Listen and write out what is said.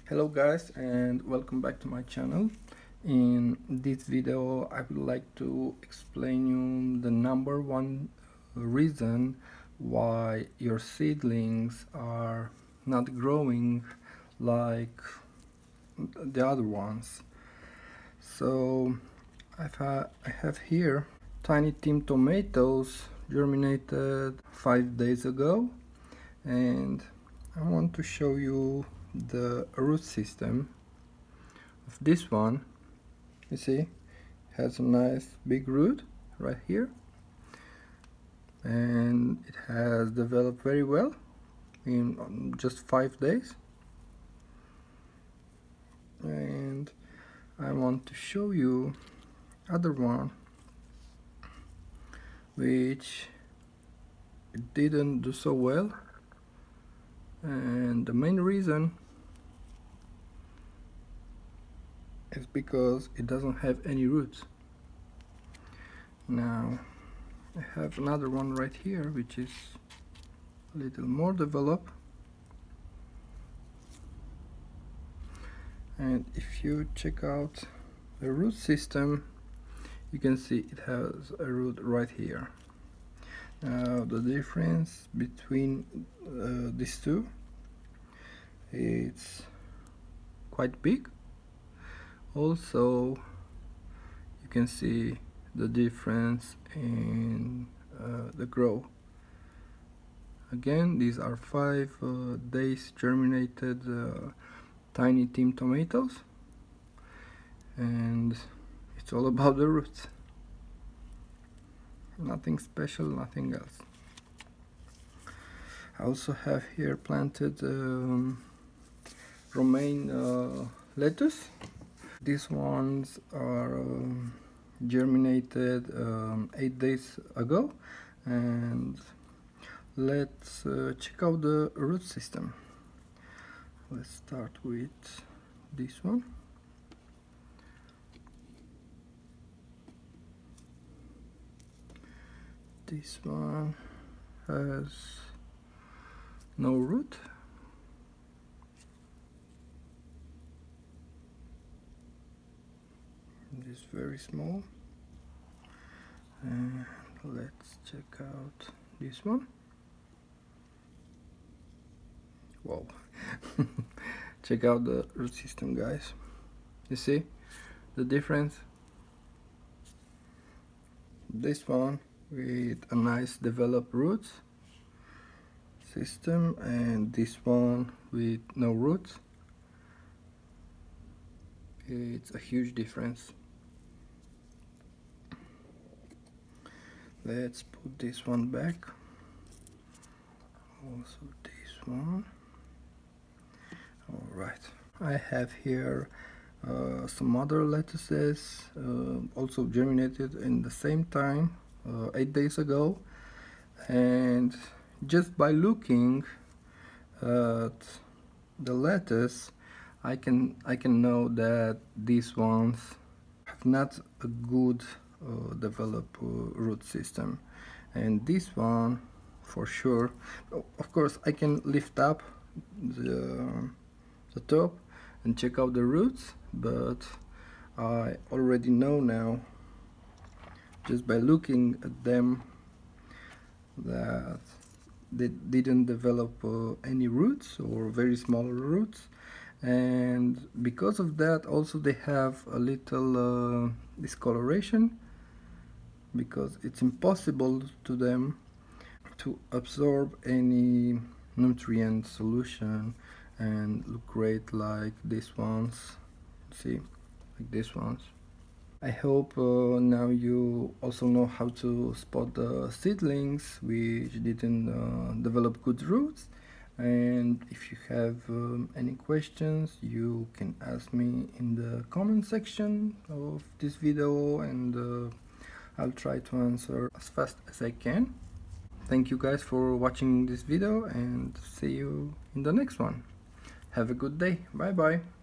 Hello guys, and welcome back to my channel. In this video I would like to explain you the number one reason why your seedlings are not growing like the other ones. So I have here tiny tim tomatoes germinated 5 days ago, and I want to show you the root system of this one. You see, it has a nice big root right here, and it has developed very well in just 5 days. And I want to show you other one which it didn't do so well, and the main reason is because it doesn't have any roots. Now I have another one right here which is a little more developed, and if you check out the root system, you can see it has a root right here. Now the difference between these two, it's quite big. Also you can see the difference in the grow. Again, these are 5 days germinated tiny tim tomatoes, and it's all about the roots. Nothing special, nothing else. I also have here planted romaine lettuce. These ones are germinated 8 days ago, and let's check out the root system. Let's start with this one. This one has no root. It is very small. And let's check out this one. Wow. Check out the root system, guys. You see the difference? This one with a nice developed roots system, and this one with no roots. It's a huge difference. Let's put this one back. Also this one. Alright, I have here some other lettuces also germinated in the same time 8 days ago, and just by looking at the lettuce I can know that these ones have not a good developed root system, and this one for sure. Of course I can lift up the top and check out the roots, but I already know now just by looking at them that they didn't develop any roots or very small roots, and because of that also they have a little discoloration, because it's impossible to them to absorb any nutrient solution and look great like these ones. See, like these ones. I hope now you also know how to spot the seedlings which didn't develop good roots, and if you have any questions you can ask me in the comment section of this video, and I'll try to answer as fast as I can. Thank you guys for watching this video, and see you in the next one. Have a good day. Bye bye.